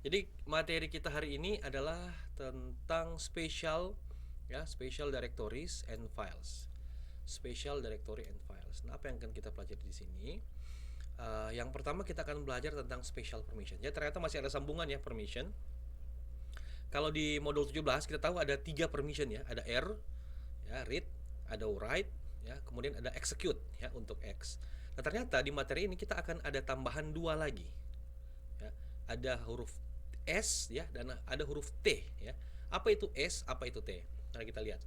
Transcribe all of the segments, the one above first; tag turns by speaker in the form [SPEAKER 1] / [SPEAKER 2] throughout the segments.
[SPEAKER 1] Jadi materi kita hari ini adalah tentang special directories and files. Special directory and files. Nah, apa yang akan kita pelajari di sini? Yang pertama kita akan belajar tentang special permission. Ya, ternyata masih ada sambungan ya permission. Kalau di modul 17 kita tahu ada 3 permission ya, ada R, ya, read, ada write, ya, kemudian ada execute ya untuk X. Nah, ternyata di materi ini kita akan ada tambahan 2 lagi. Ya, ada huruf S ya dan ada huruf T ya. Apa itu S, apa itu T? Mari kita lihat.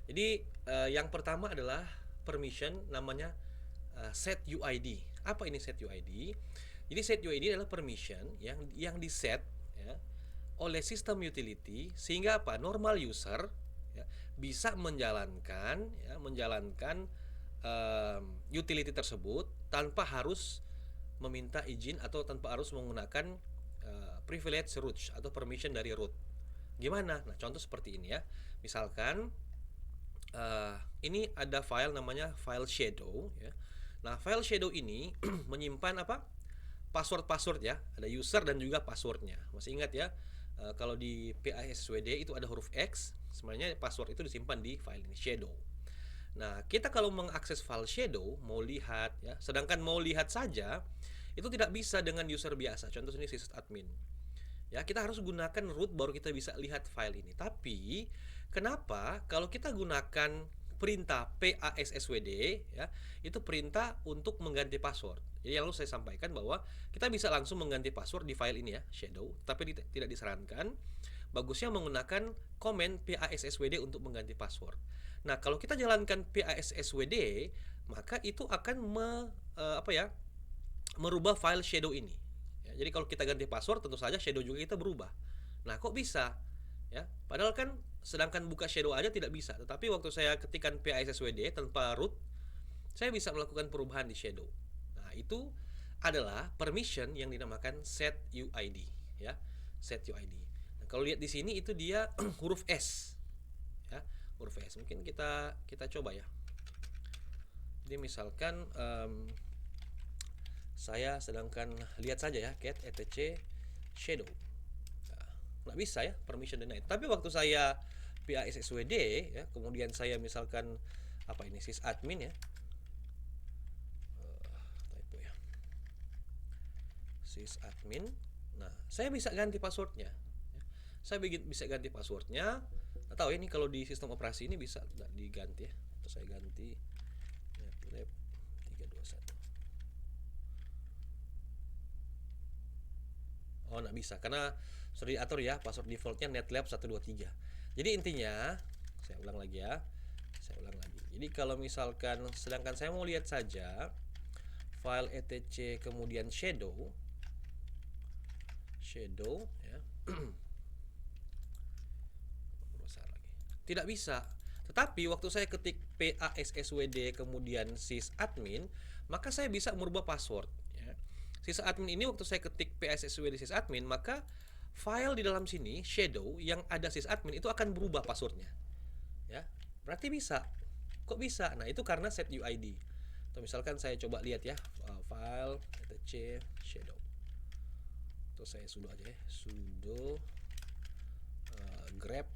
[SPEAKER 1] Jadi yang pertama adalah permission namanya set UID. Apa ini set UID? Jadi set UID adalah permission yang di set ya, oleh sistem utility sehingga apa? Normal user ya, bisa menjalankan utility tersebut tanpa harus meminta izin atau tanpa harus menggunakan privilege root atau permission dari root. Gimana? Nah, contoh seperti ini ya. Misalkan ini ada file namanya file shadow ya. Nah, file shadow ini menyimpan apa? Password ya. Ada user dan juga passwordnya. Masih ingat ya? Kalau di PASSWD itu ada huruf X, sebenarnya password itu disimpan di file ini shadow. Nah, kita kalau mengakses file shadow mau lihat ya, sedangkan mau lihat saja itu tidak bisa dengan user biasa. Contoh ini sysadmin. Ya, kita harus gunakan root baru kita bisa lihat file ini. Tapi kenapa kalau kita gunakan perintah passwd ya, itu perintah untuk mengganti password. Jadi lalu saya sampaikan bahwa kita bisa langsung mengganti password di file ini ya, shadow, tapi tidak disarankan. Bagusnya menggunakan komen passwd untuk mengganti password. Nah, kalau kita jalankan passwd, maka itu akan merubah file shadow ini. Ya, jadi kalau kita ganti password tentu saja shadow juga kita berubah. Nah, kok bisa? Ya, padahal kan sedangkan buka shadow aja tidak bisa. Tetapi waktu saya ketikkan passwd tanpa root, saya bisa melakukan perubahan di shadow. Nah, itu adalah permission yang dinamakan set UID ya. Set UID. Nah, kalau lihat di sini itu dia huruf S. Ya, huruf S. Mungkin kita coba ya. Jadi misalkan saya sedangkan lihat saja ya cat etc shadow. Nah, nggak bisa ya permission denied. Tapi waktu saya passwd ya, kemudian saya misalkan apa ini sysadmin ya, typo ya, sysadmin. Nah, saya bisa ganti passwordnya ya. Saya bisa ganti passwordnya. Nggak tahu ini kalau di sistem operasi ini bisa nggak diganti ya. Atau saya ganti netlab 321. Oh, nggak bisa karena sudah diatur ya password defaultnya netlab 123. Jadi intinya saya ulang lagi ya. Jadi kalau misalkan sedangkan saya mau lihat saja file etc kemudian shadow ya. Tidak bisa. Tetapi waktu saya ketik passwd kemudian sysadmin, maka saya bisa merubah password ya. Sysadmin ini waktu saya ketik passwd sysadmin, maka file di dalam sini shadow yang ada sysadmin itu akan berubah passwordnya. Ya. Berarti bisa. Kok bisa? Nah, itu karena set UID. Atau misalkan saya coba lihat ya, file etc shadow. Atau saya sudo aja ya, sudo grep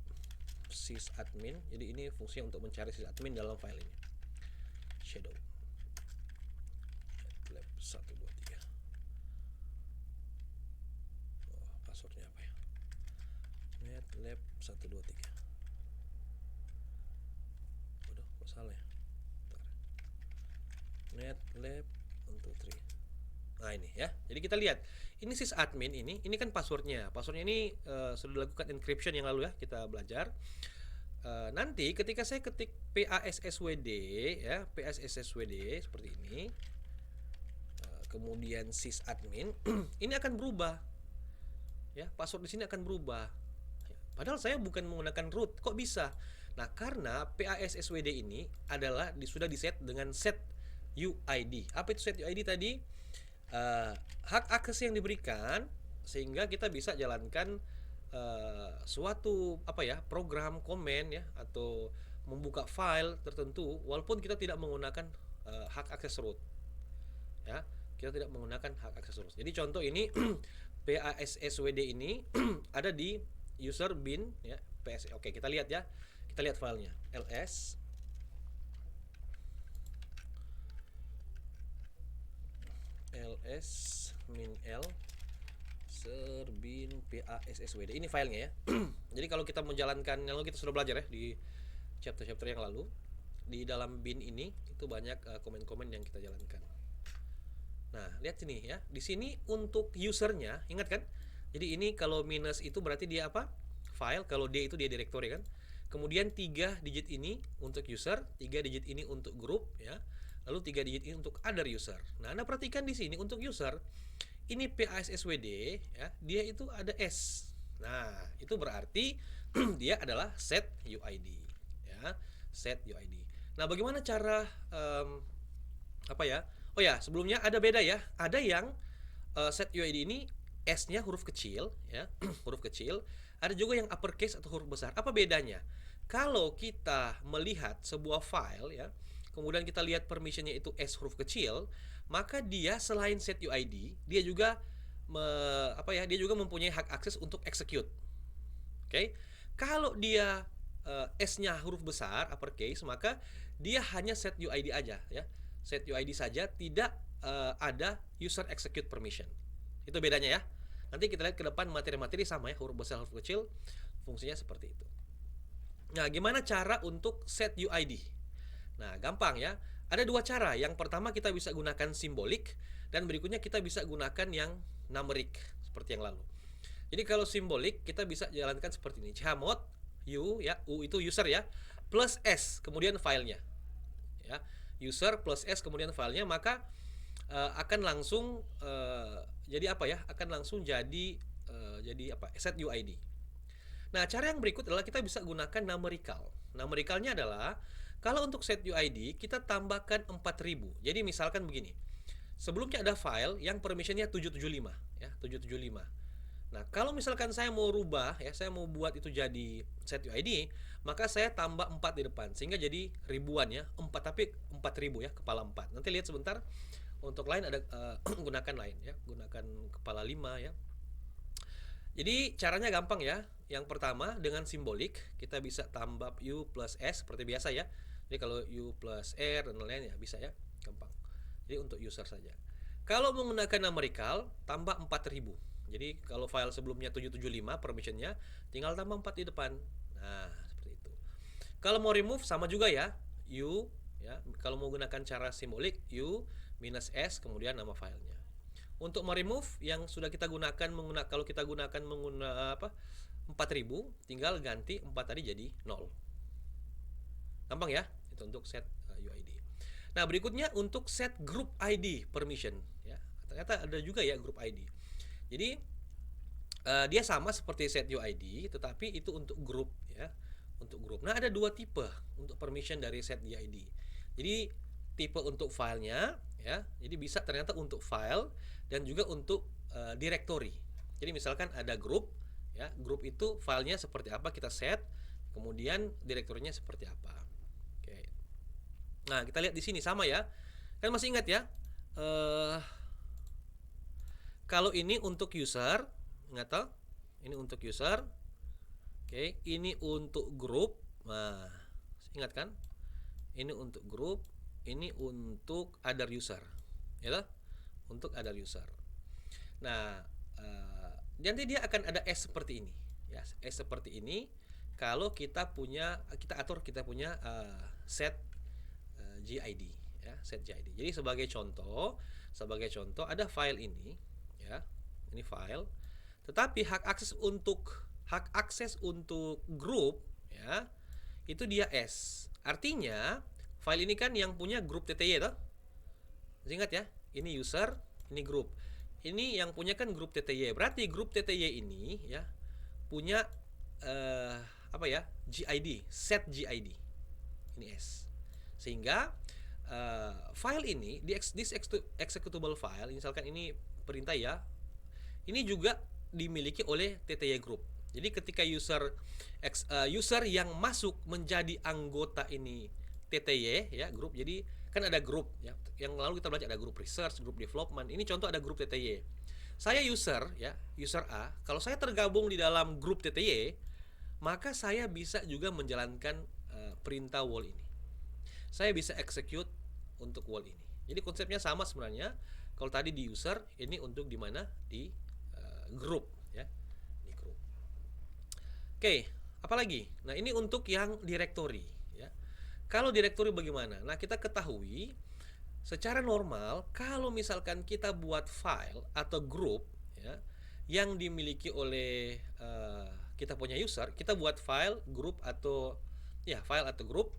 [SPEAKER 1] sysadmin. Jadi ini fungsi untuk mencari sysadmin dalam file ini. Shadow. Netlab 123. Oh, passwordnya apa ya? Netlab 123. Waduh, kok salah ya? Bentar. Netlab 123. Nah, ini ya. Jadi kita lihat. Ini sysadmin ini kan passwordnya. Passwordnya ini sudah dilakukan encryption yang lalu ya, kita belajar. Nanti ketika saya ketik passwd ya, passwd seperti ini, kemudian sysadmin, ini akan berubah ya, password di sini akan berubah ya, padahal saya bukan menggunakan root. Kok bisa? Nah, karena passwd ini adalah sudah diset dengan set UID. Apa itu set UID tadi? Hak akses yang diberikan sehingga kita bisa jalankan suatu program komen ya, atau membuka file tertentu walaupun kita tidak menggunakan hak akses root ya, kita tidak menggunakan hak akses root. Jadi contoh ini PASSWD ini ada di user bin ya PS. Oke, kita lihat ya. Kita lihat filenya. ls min l serbin PASSWD. Ini filenya ya. Jadi kalau kita menjalankan, yang kita sudah belajar ya di chapter-chapter yang lalu, di dalam bin ini itu banyak komen-komen yang kita jalankan. Nah, lihat sini ya. Di sini untuk usernya, ingat kan? Jadi ini kalau minus itu berarti dia apa? File. Kalau D itu dia directory kan. Kemudian 3 digit ini untuk user, 3 digit ini untuk group ya. Lalu 3 digit ini untuk other user. Nah, Anda perhatikan di sini untuk user, ini PASSWD ya, dia itu ada S. Nah, itu berarti dia adalah set UID ya, set UID. Nah, bagaimana cara apa ya? Oh ya, sebelumnya ada beda ya. Ada yang set UID ini S-nya huruf kecil ya, huruf kecil. Ada juga yang uppercase atau huruf besar. Apa bedanya? Kalau kita melihat sebuah file ya, kemudian kita lihat permissionnya itu S huruf kecil, maka dia selain set UID, dia juga dia juga mempunyai hak akses untuk execute. Oke. Kalau dia S-nya huruf besar, uppercase, maka dia hanya set UID aja ya. Set UID saja, tidak ada user execute permission. Itu bedanya ya. Nanti kita lihat ke depan materi-materi sama ya, huruf besar, huruf kecil, fungsinya seperti itu. Nah, gimana cara untuk set UID? Nah, gampang ya. Ada dua cara. Yang pertama kita bisa gunakan simbolik, dan berikutnya kita bisa gunakan yang numeric seperti yang lalu. Jadi kalau simbolik kita bisa jalankan seperti ini. Chmod U ya, U itu user ya, plus S kemudian filenya. Ya, user plus S kemudian filenya, maka akan langsung jadi apa ya? Akan langsung jadi apa? Set UID. Nah, cara yang berikut adalah kita bisa gunakan numerical. Numericalnya adalah kalau untuk set UID kita tambahkan 4000. Jadi misalkan begini. Sebelumnya ada file yang permissionnya 775 ya, 775. Nah, kalau misalkan saya mau rubah ya, saya mau buat itu jadi set UID, maka saya tambah 4 di depan sehingga jadi ribuan ya, 4 tapi 4000 ya, kepala 4. Nanti lihat sebentar. Untuk lain ada gunakan lain ya, gunakan kepala 5 ya. Jadi caranya gampang ya. Yang pertama dengan simbolik kita bisa tambah U plus S seperti biasa ya. Jadi kalau U plus R dan lain-lain ya bisa ya, gampang. Jadi untuk user saja. Kalau menggunakan numerical tambah 4000. Jadi kalau file sebelumnya 775 permissionnya, tinggal tambah 4 di depan. Nah, seperti itu. Kalau mau remove sama juga ya, U ya. Kalau mau gunakan cara simbolik, U minus S kemudian nama filenya. Untuk meremove yang sudah kita gunakan kalau kita gunakan apa 4000, tinggal ganti 4 tadi jadi 0. Gampang ya, itu untuk set UID. Nah, berikutnya untuk set group ID permission ya. Ternyata ada juga ya group ID. Jadi dia sama seperti set UID, tetapi itu untuk group ya, untuk grup. Nah, ada dua tipe untuk permission dari set UID. Jadi tipe untuk filenya ya, jadi bisa ternyata untuk file dan juga untuk directory. Jadi misalkan ada grup ya, grup itu filenya seperti apa kita set, kemudian direktorinya seperti apa. Oke. Nah, kita lihat di sini sama ya, kan masih ingat ya, kalau ini untuk user, nggak tahu, ini untuk user, oke, ini untuk grup, nah ingat kan, ini untuk grup, ini untuk other user, ya, untuk other user. Nah, nanti dia akan ada S seperti ini, ya, S seperti ini. Kalau kita atur kita punya set GID, ya, set GID. Jadi sebagai contoh ada file ini, ya, ini file. Tetapi hak akses untuk grup, ya, itu dia S. Artinya file ini kan yang punya grup TTY toh? Masih ingat ya? Ini user, ini grup. Ini yang punya kan grup TTY. Berarti grup TTY ini ya punya GID, set GID. Ini S. Sehingga file ini this executable file, misalkan ini perintah ya, ini juga dimiliki oleh TTY group. Jadi ketika user yang masuk menjadi anggota ini TTY ya, grup. Jadi kan ada grup ya. Yang lalu kita belajar ada grup research, grup development. Ini contoh ada grup TTY. Saya user ya, user A, kalau saya tergabung di dalam grup TTY, maka saya bisa juga menjalankan perintah wall ini. Saya bisa execute untuk wall ini. Jadi konsepnya sama sebenarnya. Kalau tadi di user, ini untuk di mana? Di grup ya. Di grup. Oke, apalagi? Nah, ini untuk yang directory ya. Kalau directory bagaimana? Nah, kita ketahui secara normal kalau misalkan kita buat file atau grup ya yang dimiliki oleh kita punya user, kita buat file, grup atau ya file atau grup,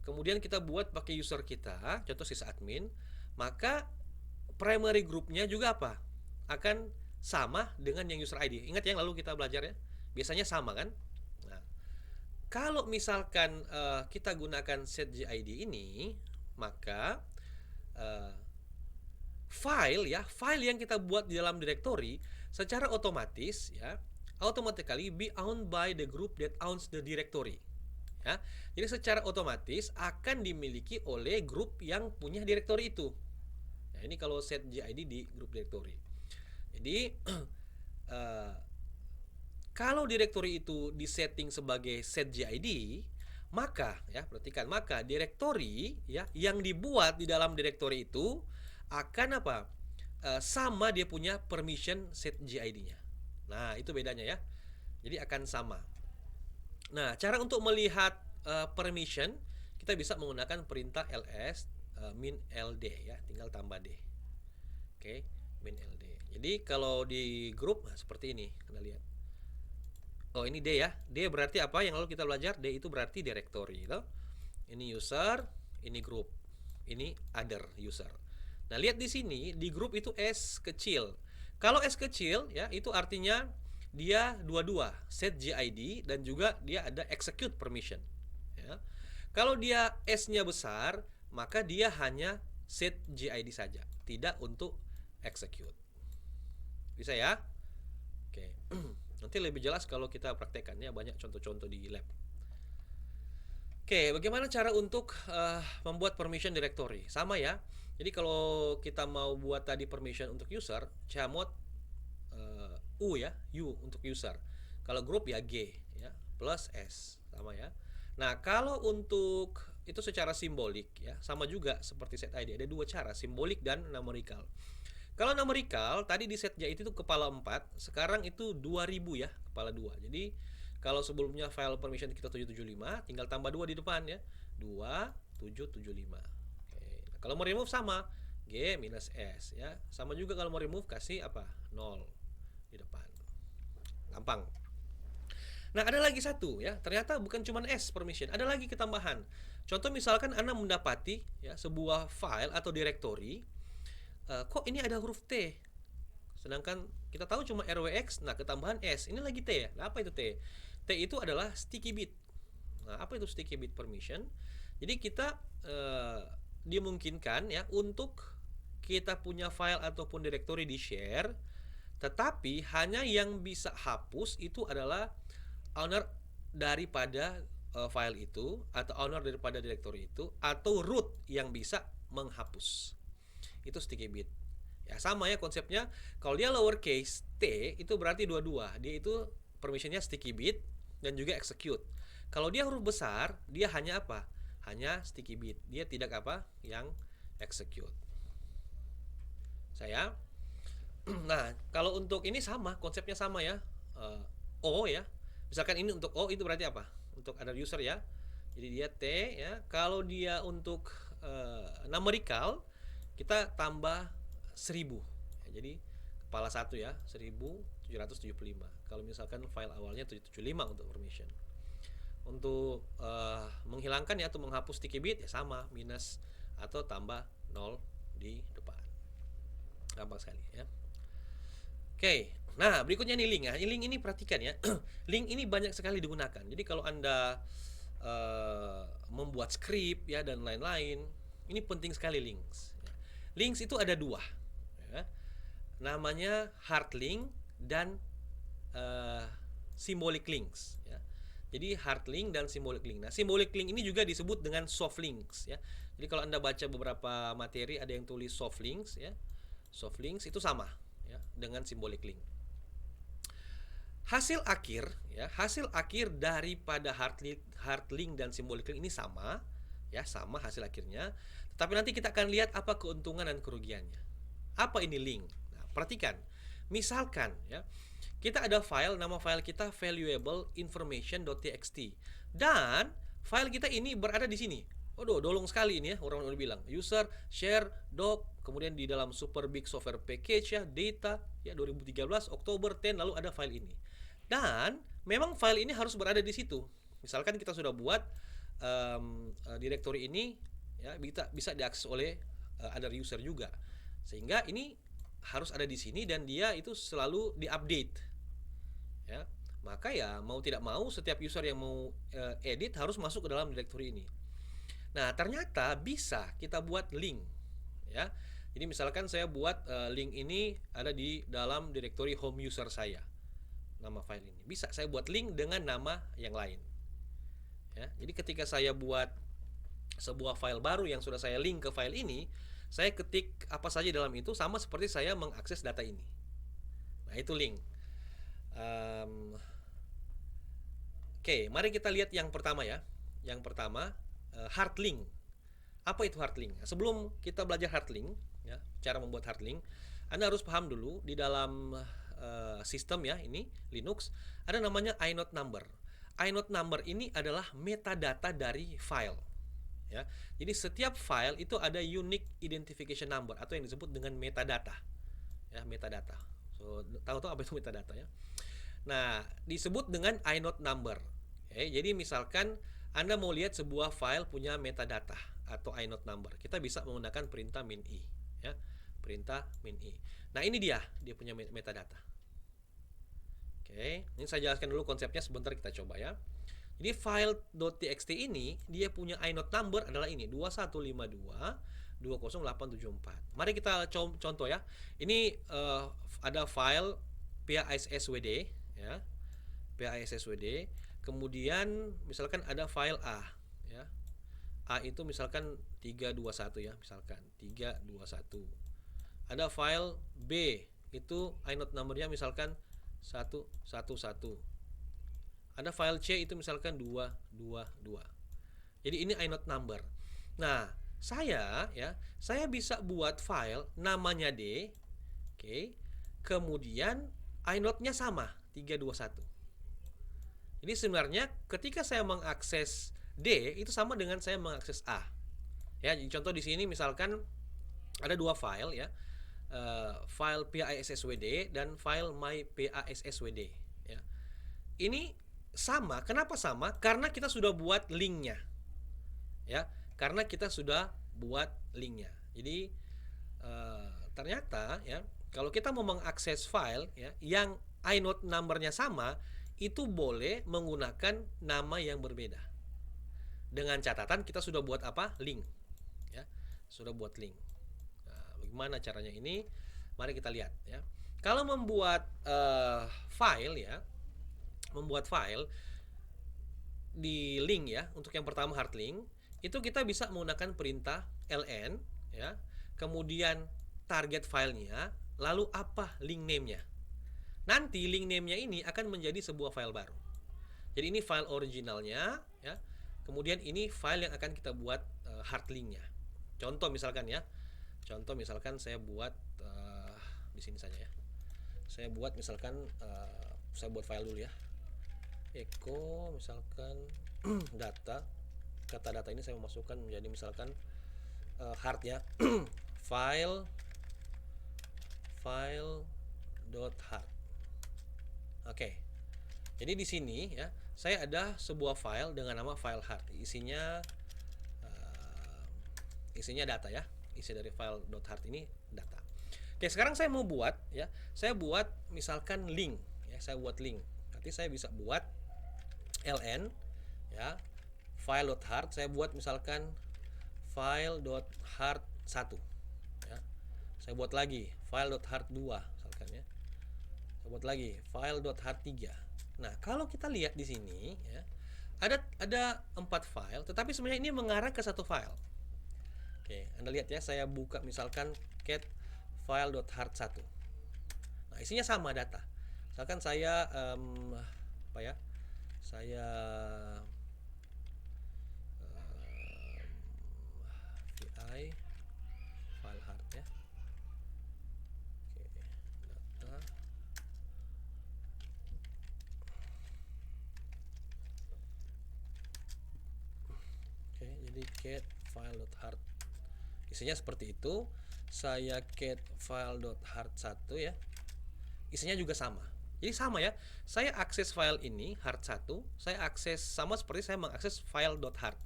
[SPEAKER 1] kemudian kita buat pakai user kita, contoh sysadmin, maka primary groupnya juga apa? Akan sama dengan yang user ID. Ingat yang lalu kita belajar ya, biasanya sama kan? Nah, kalau misalkan kita gunakan setgid ini, maka file yang kita buat di dalam directory secara otomatis ya, automatically be owned by the group that owns the directory. Ya, jadi secara otomatis akan dimiliki oleh grup yang punya directory itu. Nah, ini kalau setgid di grup directory. Jadi kalau directory itu disetting sebagai setgid, maka ya perhatikan, maka directory ya yang dibuat di dalam directory itu akan apa? Sama dia punya permission setgid-nya. Nah, itu bedanya ya. Jadi akan sama. Nah, cara untuk melihat permission kita bisa menggunakan perintah ls min ld ya, tinggal tambah d. Oke, min ld. Jadi kalau di grup nah, seperti ini, kita lihat. Oh, ini D ya. D berarti apa yang lalu kita belajar? D itu berarti directory gitu. Ini user, ini group. Ini other user. Nah, lihat di sini di grup itu S kecil. Kalau S kecil ya, itu artinya dia dua-dua, setgid dan juga dia ada execute permission ya. Kalau dia S-nya besar, maka dia hanya setgid saja, tidak untuk execute. Bisa ya? Oke. Nanti lebih jelas kalau kita praktekkannya, banyak contoh-contoh di lab. Oke, bagaimana cara untuk membuat permission directory? Sama ya. Jadi kalau kita mau buat tadi permission untuk user, chmod U ya, U untuk user. Kalau group ya G ya, plus S sama ya. Nah, kalau untuk itu secara simbolik ya, sama juga seperti set ID. Ada dua cara, simbolik dan numerical. Kalau numerical tadi di setja itu kepala 4, sekarang itu 2000 ya, kepala 2. Jadi kalau sebelumnya file permission kita 775, tinggal tambah 2 di depan ya. 2775. Oke. Nah, kalau mau remove sama G minus S ya. Sama juga kalau mau remove kasih apa? 0 di depan. Gampang. Nah, ada lagi satu ya. Ternyata bukan cuma S permission, ada lagi ketambahan. Contoh misalkan Anda mendapati ya sebuah file atau directory, kok ini ada huruf T, sedangkan kita tahu cuma RWX. Nah, ketambahan S, ini lagi T ya. Nah, apa itu T? T itu adalah sticky bit. Nah, apa itu sticky bit permission? Jadi kita dimungkinkan ya untuk kita punya file ataupun directory di share, tetapi hanya yang bisa hapus itu adalah owner daripada file itu, atau owner daripada directory itu, atau root yang bisa menghapus. Itu sticky bit. Ya sama ya konsepnya. Kalau dia lowercase t itu berarti dua-dua. Dia itu permissionnya sticky bit dan juga execute. Kalau dia huruf besar, dia hanya apa? Hanya sticky bit. Dia tidak apa? Yang execute. Saya. Nah, kalau untuk ini sama, konsepnya sama ya. O ya. Misalkan ini untuk O itu berarti apa? Untuk other user ya. Jadi dia T ya. Kalau dia untuk numerical, kita tambah 1000 ya, jadi kepala 1 ya, 1775. Kalau misalkan file awalnya 775 untuk permission. Untuk menghilangkan ya atau menghapus sticky bit ya sama, minus atau tambah 0 di depan. Gampang sekali ya. Oke, nah berikutnya nih link ya. Link ini perhatikan ya. Link ini banyak sekali digunakan. Jadi kalau Anda membuat script ya dan lain-lain, ini penting sekali links. Links itu ada dua ya. Namanya hard link dan symbolic links ya. Jadi hard link dan symbolic link. Nah, symbolic link ini juga disebut dengan soft links ya. Jadi kalau Anda baca beberapa materi ada yang tulis soft links ya. Soft links itu sama ya. ya, dengan simbolik link. Hasil akhir ya, hasil akhir daripada hard link dan simbolik link ini sama ya, sama hasil akhirnya. Tetapi nanti kita akan lihat apa keuntungan dan kerugiannya. Apa ini link? Nah, perhatikan. Misalkan ya, kita ada file, nama file kita valuable information.txt dan file kita ini berada di sini. Waduh, dolong sekali ini ya, orang-orang bilang. User, share, doc, kemudian di dalam super big software package ya, data ya 2013 Oktober 10 lalu ada file ini. Dan memang file ini harus berada di situ. Misalkan kita sudah buat directory ini ya, bisa diakses oleh other user juga. Sehingga ini harus ada di sini dan dia itu selalu diupdate. Ya. Maka ya mau tidak mau setiap user yang mau edit harus masuk ke dalam directory ini. Nah, ternyata bisa kita buat link ya. Jadi misalkan saya buat link ini ada di dalam directory home user saya. Nama file ini. Bisa saya buat link dengan nama yang lain. Ya, jadi ketika saya buat sebuah file baru yang sudah saya link ke file ini, saya ketik apa saja dalam itu sama seperti saya mengakses data ini. Nah, itu link. Oke, mari kita lihat yang pertama ya. Yang pertama, hard link. Apa itu hard link? Sebelum kita belajar hard link, ya, cara membuat hard link, Anda harus paham dulu di dalam sistem ya, ini Linux, ada namanya inode number. Inode number ini adalah metadata dari file. Ya, jadi setiap file itu ada unique identification number atau yang disebut dengan metadata. Ya, metadata. So, tahu apa itu metadata ya? Nah, disebut dengan inode number. Oke, jadi misalkan Anda mau lihat sebuah file punya metadata atau inode number, kita bisa menggunakan perintah min i. Ya, perintah min i. Nah, ini dia punya metadata. Oke, ini saya jelaskan dulu konsepnya, sebentar kita coba ya. Jadi file.txt ini dia punya inode number adalah ini 2152.20874. Mari kita contoh ya. Ini ada file PASSWD ya. PASSWD. Kemudian misalkan ada file A ya. A itu misalkan 321 ya, misalkan 321. Ada file B, itu inode numbernya misalkan 111. Ada file C itu misalkan 222. Jadi ini inode number. Nah, saya bisa buat file namanya D, oke. Kemudian inode-nya sama, 321. Jadi sebenarnya ketika saya mengakses D itu sama dengan saya mengakses A. Ya, jadi contoh di sini misalkan ada dua file ya. File PASSWD dan file myPASSWD ya. Ini sama, kenapa sama? Karena kita sudah buat linknya ya, karena kita sudah buat linknya. Jadi ternyata ya, kalau kita mau mengakses file ya yang inode numbernya sama, itu boleh menggunakan nama yang berbeda. Dengan catatan kita sudah buat apa? Link ya, sudah buat link. Bagaimana caranya ini? Mari kita lihat ya. Kalau membuat file ya, membuat file di link ya, untuk yang pertama hard link, itu kita bisa menggunakan perintah ln ya. Kemudian target filenya, lalu apa link name-nya. Nanti link name-nya ini akan menjadi sebuah file baru. Jadi ini file originalnya ya. Kemudian ini file yang akan kita buat hard link-nya. Contoh misalkan ya. Contoh misalkan saya buat di sini saja ya. Saya buat misalkan saya buat file dulu ya. Echo misalkan data. Kata data ini saya masukkan menjadi misalkan hard ya. file.hard. Oke. Jadi di sini ya, saya ada sebuah file dengan nama file hard. Isinya data ya. Isi dari file.hard ini data. Oke, sekarang saya mau buat ya. Saya buat misalkan link ya, saya buat link. Nanti saya bisa buat ln ya, file.hard, saya buat misalkan file.hard1 ya. Saya buat lagi file.hard2 misalkan ya. Saya buat lagi file.hard3. Nah, kalau kita lihat di sini ya, ada 4 file, tetapi sebenarnya ini mengarah ke satu file. Oke, Anda lihat ya, saya buka misalkan cat file.hard1. Nah, isinya sama data. Misalkan saya apa ya? Saya VI file hard ya. Oke, data. Oke, jadi get file.hard. Isinya seperti itu. Saya get file.hard 1 ya. Isinya juga sama. Jadi sama ya. Saya akses file ini hard 1, saya akses sama seperti saya mengakses file.hard.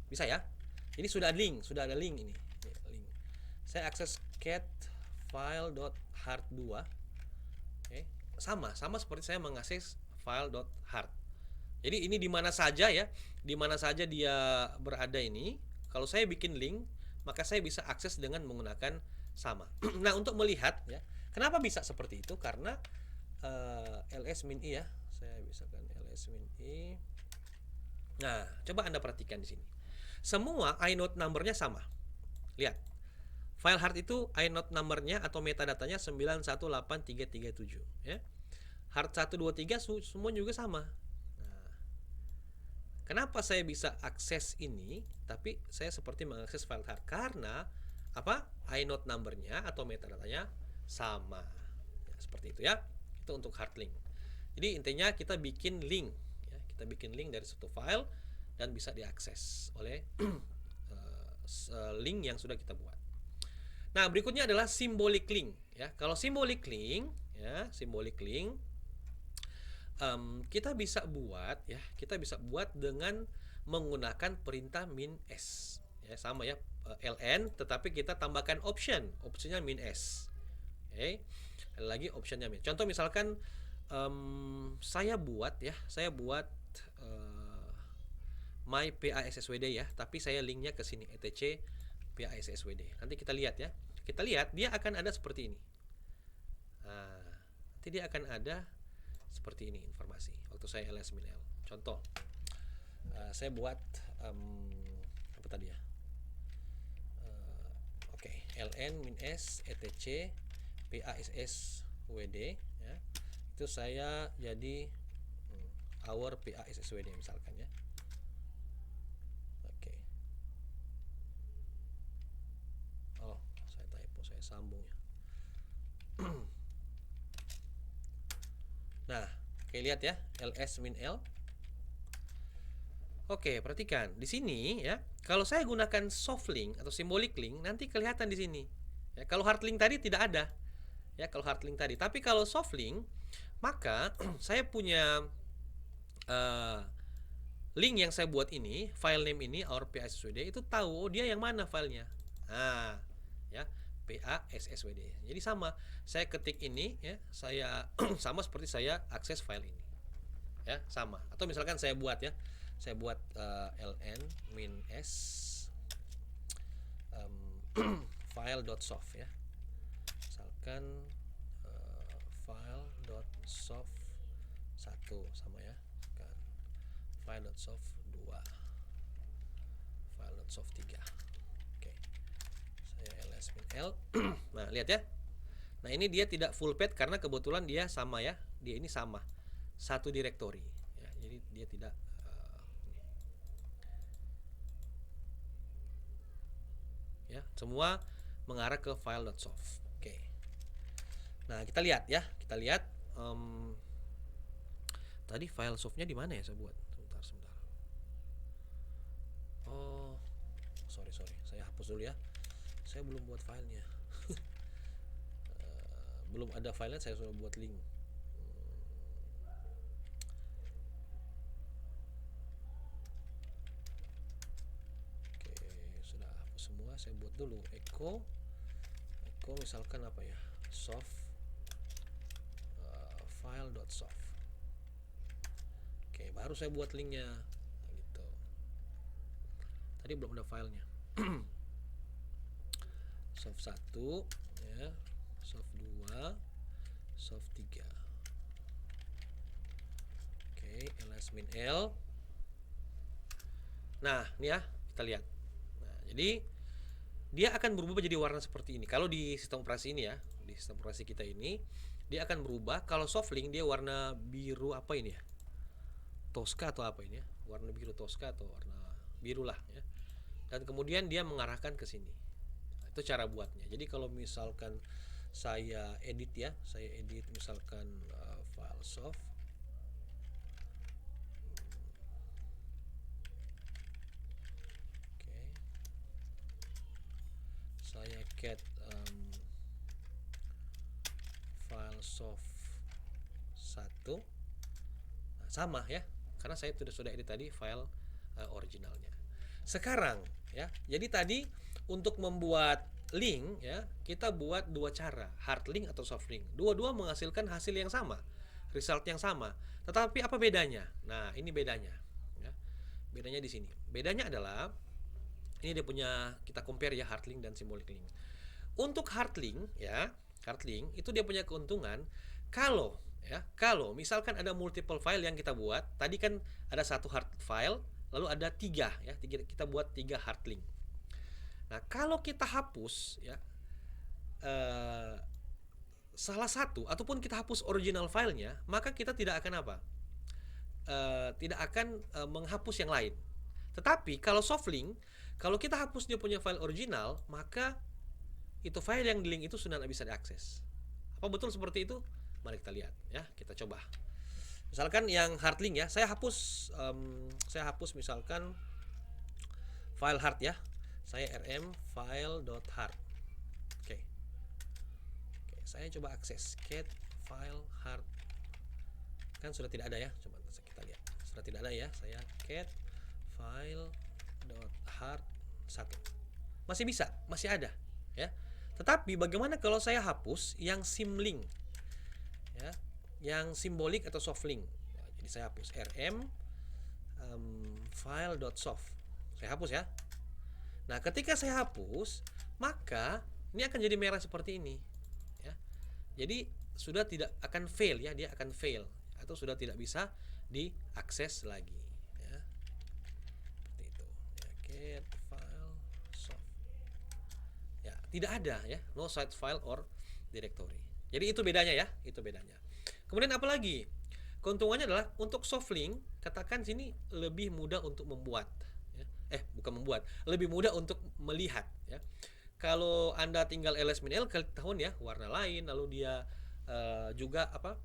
[SPEAKER 1] Bisa ya? Ini sudah ada link ini. Link. Saya akses get file.hard 2. Oke. Sama seperti saya mengakses file.hard. Jadi ini di mana saja ya, di mana saja dia berada ini. Kalau saya bikin link, maka saya bisa akses dengan menggunakan sama. Nah, untuk melihat ya, kenapa bisa seperti itu? Karena ls-min-i ya, saya bisakan ls-min-i. Nah, coba Anda perhatikan di sini. Semua inode numbernya sama. Lihat. File hard itu inode numbernya atau metadatanya 918337 ya. Hard 123 semua juga sama. Kenapa saya bisa akses ini, tapi saya seperti mengakses file hard? Karena apa? Inode numbernya atau metadatanya sama. Ya, seperti itu ya. Itu untuk hard link. Jadi intinya kita bikin link. Ya, kita bikin link dari suatu file dan bisa diakses oleh link yang sudah kita buat. Nah, berikutnya adalah symbolic link. Ya, kalau symbolic link, ya, symbolic link kita bisa buat dengan menggunakan perintah min s ya, sama ya, ln, tetapi kita tambahkan optionnya min s. Oke, lagi optionnya min. Contoh misalkan saya buat my PASSWD ya, tapi saya linknya ke sini etc PASSWD. Nanti kita lihat ya, dia akan ada seperti ini. Nah, nanti dia akan ada seperti ini informasi waktu saya ls-min-l. Contoh, saya buat apa tadi ya? Oke, ln-s etc PASSWD ya. Itu saya jadi our PASSWD misalkan ya. Oke. Oh, saya typo, saya sambung ya. Nah, oke, lihat ya, ls-min-l. Oke, perhatikan di sini ya. Kalau saya gunakan soft link atau symbolic link, nanti kelihatan di sini. Ya, kalau hard link tadi tidak ada. Ya, kalau hard link tadi. Tapi kalau soft link, maka saya punya link yang saya buat ini, file name ini, our PASSWD, itu tahu dia yang mana filenya. Nah, ya, PASSWD. Jadi sama, saya ketik ini ya, saya sama seperti saya akses file ini. Ya, sama. Atau misalkan saya buat ya. Saya buat ln-min-s file.soft ya. Misalkan file.soft 1 sama ya. Kan file.soft 2. File.soft 3. ls-min-l. Nah, lihat ya. Nah, ini dia tidak full path karena kebetulan dia sama ya. Dia ini sama. Satu directory ya. Jadi dia tidak ya, semua mengarah ke file.soft. Oke. Nah, kita lihat ya. Kita lihat tadi file softnya di mana ya saya buat? Sebentar. Oh, sorry. Saya hapus dulu ya. Saya belum buat filenya. Belum ada filenya, saya sudah buat link. Oke, sudah hapus semua. Saya buat dulu echo misalkan apa ya, soft file.soft. Oke, baru saya buat linknya gitu. Tadi belum ada filenya. Soft 1 ya, soft 2, soft 3. Oke, ls-min-l. Nah, ini ya, kita lihat. Nah, jadi dia akan berubah jadi warna seperti ini. Kalau di sistem operasi ini ya, di sistem operasi kita ini, dia akan berubah. Kalau soft link dia warna biru apa ini ya? Tosca atau apa ini ya? Warna biru Tosca atau warna biru lah ya. Dan kemudian dia mengarahkan ke sini. Itu cara buatnya. Jadi kalau misalkan saya edit ya, saya edit misalkan file soft. Oke. Saya cat file soft 1. Nah, sama ya. Karena saya sudah edit tadi file originalnya. Sekarang ya. Jadi tadi untuk membuat link ya, kita buat dua cara, hard link atau soft link. Dua-dua menghasilkan hasil yang sama, result yang sama. Tetapi apa bedanya? Nah, ini bedanya ya. Bedanya di sini. Bedanya adalah ini dia punya, kita compare ya hard link dan symbolic link. Untuk hard link ya, hard link itu dia punya keuntungan kalau misalkan ada multiple file yang kita buat, tadi kan ada satu hard file, lalu ada tiga ya, kita buat tiga hard link. Nah, kalau kita hapus ya salah satu ataupun kita hapus original filenya, maka kita tidak akan apa? Tidak akan menghapus yang lain. Tetapi kalau soft link, kalau kita hapus dia punya file original, maka itu file yang di link itu sudah tidak bisa diakses. Apa betul seperti itu? Mari kita lihat ya, kita coba. Misalkan yang hard link ya, saya hapus misalkan file hard ya. Saya rm file.hard. Oke. Saya coba akses cat file hard. Kan sudah tidak ada ya. Coba kita lihat. Sudah tidak ada ya. Saya cat file.hard 1. Masih bisa, masih ada ya. Tetapi bagaimana kalau saya hapus yang symlink ya, yang simbolik atau soft link ya, jadi saya hapus rm file.soft, saya hapus ya. Nah, ketika saya hapus, maka ini akan jadi merah seperti ini ya. Jadi sudah tidak akan fail ya, dia akan fail atau sudah tidak bisa diakses lagi ya. Seperti itu ya, get file soft ya, tidak ada ya, no site file or directory. Jadi itu bedanya ya, itu bedanya. Kemudian apa lagi? Keuntungannya adalah untuk soft link, katakan sini lebih mudah untuk membuat ya. Bukan membuat, lebih mudah untuk melihat ya. Kalau Anda tinggal ls-min-l, ketahuan ya warna lain, lalu dia juga apa?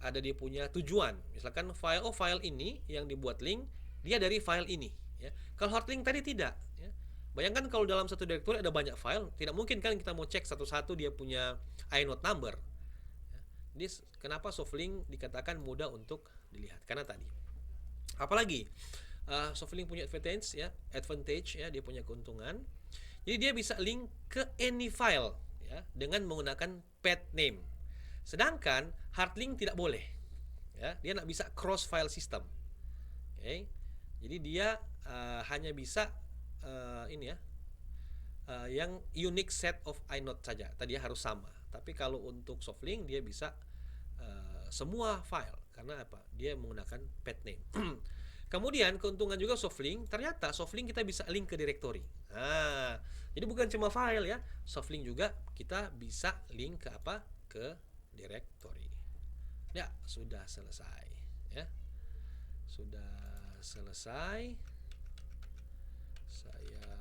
[SPEAKER 1] Ada dia punya tujuan. Misalkan file ini yang dibuat link, dia dari file ini ya. Kalau hard link tadi tidak ya. Bayangkan kalau dalam satu directory ada banyak file, tidak mungkin kan kita mau cek satu-satu dia punya inode number. Jadi kenapa soft link dikatakan mudah untuk dilihat? Karena tadi. Apalagi soft link punya advantage ya, dia punya keuntungan. Jadi dia bisa link ke any file ya dengan menggunakan path name. Sedangkan hard link tidak boleh. Ya, dia tidak bisa cross file system. Okay. Jadi dia hanya bisa ini ya, yang unique set of inode saja. Tadi harus sama. Tapi kalau untuk soft link dia bisa semua file. Karena apa? Dia menggunakan path name. Kemudian keuntungan juga soft link, ternyata soft link kita bisa link ke directory. Nah, jadi bukan cuma file ya, soft link juga kita bisa link ke apa? Ke directory. Ya, sudah selesai ya. Sudah selesai. Saya